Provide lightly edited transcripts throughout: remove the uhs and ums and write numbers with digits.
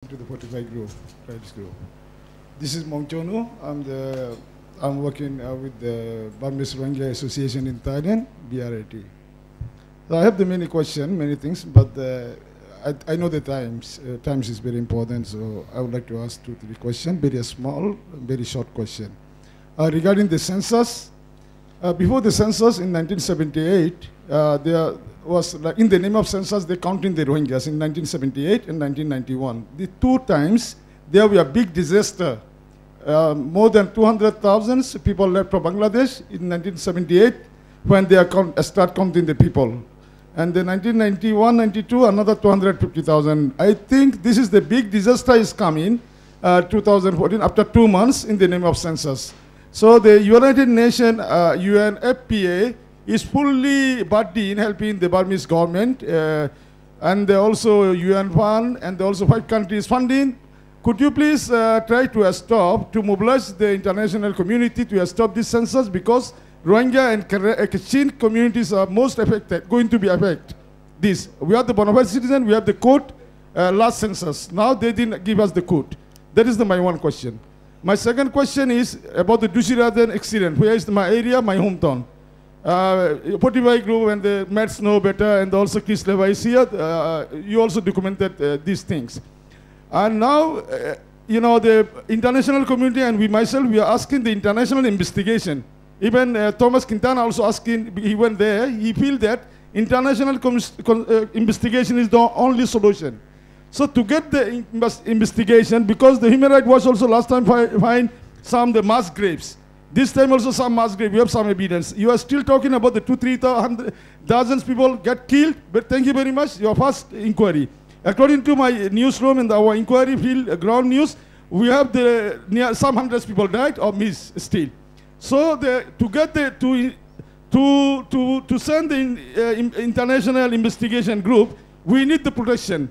to the Fortify group, rights group. This is Maung Kyaw. I'm working with the Burmese Rohingya Association in Thailand, BRAT. So I have the many questions, many things, but I know the times. Times is very important, so I would like to ask 2-3 questions. Very small, very short question. Regarding the census, before the census in 1978, there was, like, in the name of census, they counting the Rohingyas in 1978 and 1991. The two times, there were a big disaster. More than 200,000 people left for Bangladesh in 1978 when they start counting the people. And then 1991-92, another 250,000. I think this is the big disaster is coming, 2014, after 2 months in the name of census. So the United Nations, UNFPA, is fully buddy in helping the Burmese government, and also UN fund, and also 5 countries funding. Could you please try to stop, to mobilize the international community to stop this census, because Rohingya and Kachin communities are most affected, going to be affected. This, we have the bona fide citizen, we have the code, last census. Now they didn't give us the code. That is my one question. My second question is about the Dushiradan accident. Where is my area, my hometown? Fortify group and the Mets know better, and also Chris Leva is here. You also documented these things. And now, you know, the international community and we myself, we are asking the international investigation. Even Thomas Quintana also asking, he went there, he feels that international investigation is the only solution. So to get the investigation, because the Human Rights Watch also last time find some the mass graves. This time also some mass grave, we have some evidence. You are still talking about the 200,000-300,000 dozens people get killed, but thank you very much, your first inquiry. According to my newsroom and our inquiry field, ground news, we have the some hundreds people died or missed still. So to get the, to send the international investigation group, we need the protection.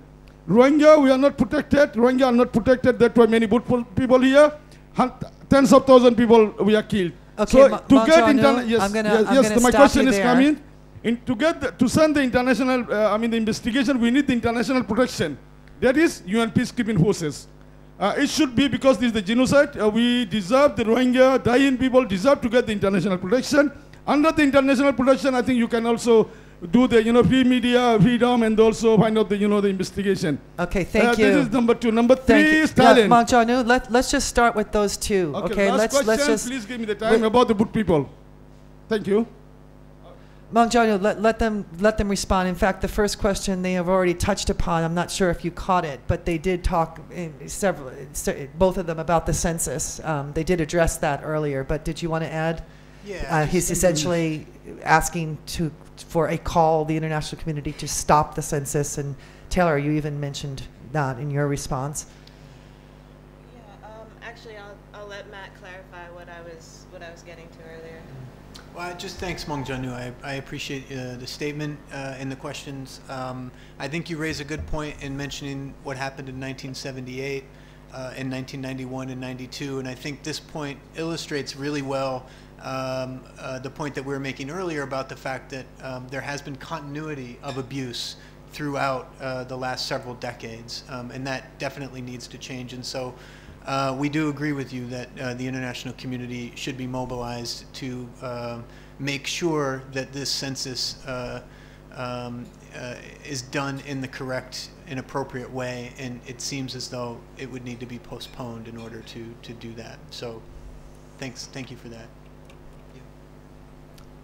Rohingya, we are not protected. Rohingya are not protected. That's why many people here. Tens of thousands people we are killed. Okay, so to get yes, my question is coming. To send the international, the investigation, we need the international protection. That is UN peacekeeping forces. It should be, because this is the genocide. We deserve, the Rohingya dying people deserve to get the international protection. Under the international protection, I think you can also do the free media freedom and also find out the the investigation. Okay, thank you. This is number 2. Number 3 is Thailand. Maung Kyaw, let's just start with those two. Okay, let's just please give me the time about the Boot people. Thank you. Maung Kyaw, let them respond. In fact, the first question they have already touched upon. I'm not sure if you caught it, but they did talk both of them about the census. They did address that earlier, but did you want to add? Yeah. He's essentially asking for a call the international community to stop the census, and Taylor, you even mentioned that in your response. Yeah, actually, I'll let Matt clarify what I was getting to earlier. Well, just thanks, Maung Kyaw. I appreciate the statement and the questions. I think you raise a good point in mentioning what happened in 1978, in 1991 and 92, and I think this point illustrates really well the point that we were making earlier about the fact that there has been continuity of abuse throughout the last several decades, and that definitely needs to change. And so we do agree with you that the international community should be mobilized to make sure that this census is done in the correct and appropriate way, and it seems as though it would need to be postponed in order to do that. So thank you for that.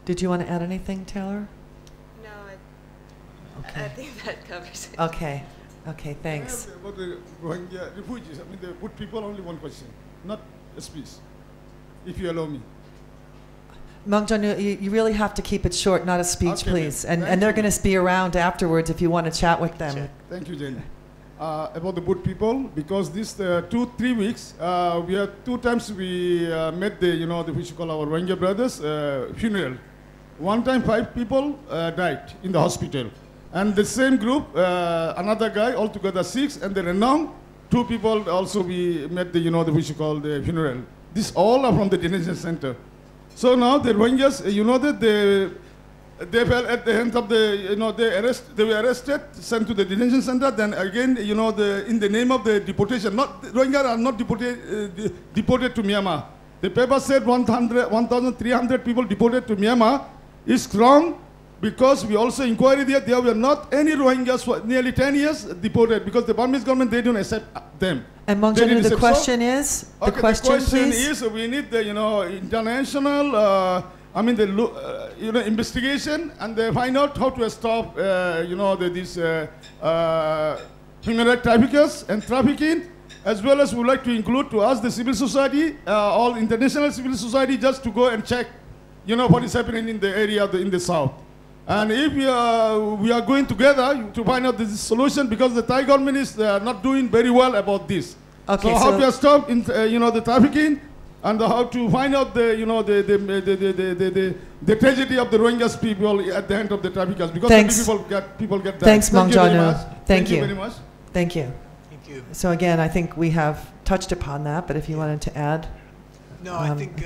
Did you want to add anything, Taylor? No, Okay. I think that covers it. Okay. Okay, thanks. About the Rohingya refugees, the Boot people, only one question, not a speech, if you allow me. Maung Kyaw, you really have to keep it short, not a speech, Okay, please. ma'am. And they're going to be around afterwards if you want to chat with them. Sure. Thank you, Jenny. About the Boot people, because this 2-3 weeks, we have 2 times we met the which you call our Rohingya brothers funeral. One time 5 people died in the hospital, and the same group, another guy, altogether 6, and then now 2 people also we met the which you call the funeral. This all are from the detention center. So now the Rohingyas, that they fell at the hands of the, they were arrested, sent to the detention center. Then again, in the name of the deportation, Rohingya are not deported to Myanmar. The paper said 1,300 people deported to Myanmar is wrong, because we also inquired there were not any Rohingyas for nearly 10 years deported, because the Burmese government, they don't accept them. And Maung Kyaw, the question is, the question is, we need the international, investigation, and they find out how to stop these human rights traffickers and trafficking, as well as we would like to include to us the civil society, all international civil society, just to go and check, what is happening in the area in the south. And if we are going together to find out this solution, because the Thai government is not doing very well about this. Okay, so how to stop the trafficking, and how to find out the tragedy of the Rohingya people at the hand of the traffickers, because people get that. Thanks, Maung Kyaw. Thank you very much. Thank you. Thank you. So again, I think we have touched upon that, but if you wanted to add. No, I think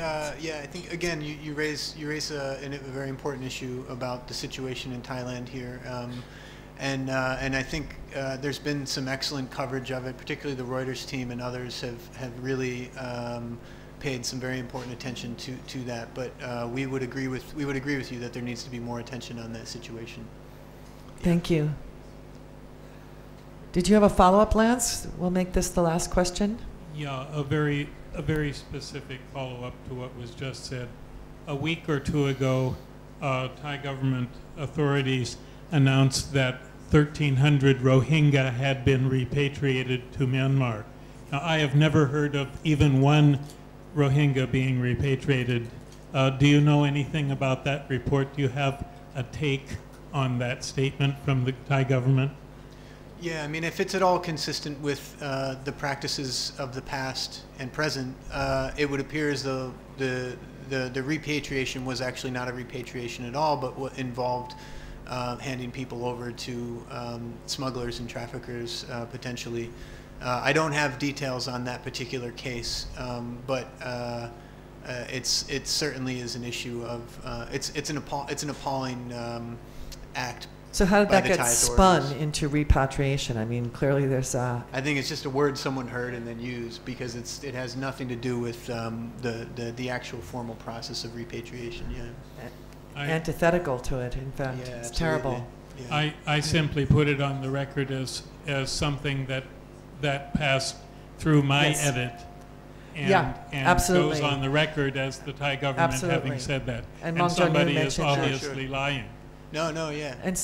again you raise a very important issue about the situation in Thailand here, and I think there's been some excellent coverage of it. Particularly the Reuters team and others have really paid some very important attention to that. But we would agree with you that there needs to be more attention on that situation. Thank you. Did you have a follow-up, Lance? We'll make this the last question. Yeah, a very specific follow-up to what was just said. A week or two ago, Thai government authorities announced that 1,300 Rohingya had been repatriated to Myanmar. Now, I have never heard of even one Rohingya being repatriated. Do you know anything about that report? Do you have a take on that statement from the Thai government? Yeah, I mean, if it's at all consistent with the practices of the past and present, it would appear as though the repatriation was actually not a repatriation at all, but what involved handing people over to smugglers and traffickers potentially. I don't have details on that particular case, but it certainly is an issue of it's an appalling act. So how did that get spun into repatriation? I mean, clearly there's I think it's just a word someone heard and then used, because it has nothing to do with the actual formal process of repatriation. Yeah. Antithetical to it, in fact. Yeah, it's absolutely. terrible. Yeah. I simply put it on the record as something that passed through my edit. And absolutely. goes on the record as the Thai government having said that. And somebody is mentioned obviously lying. No, yeah. And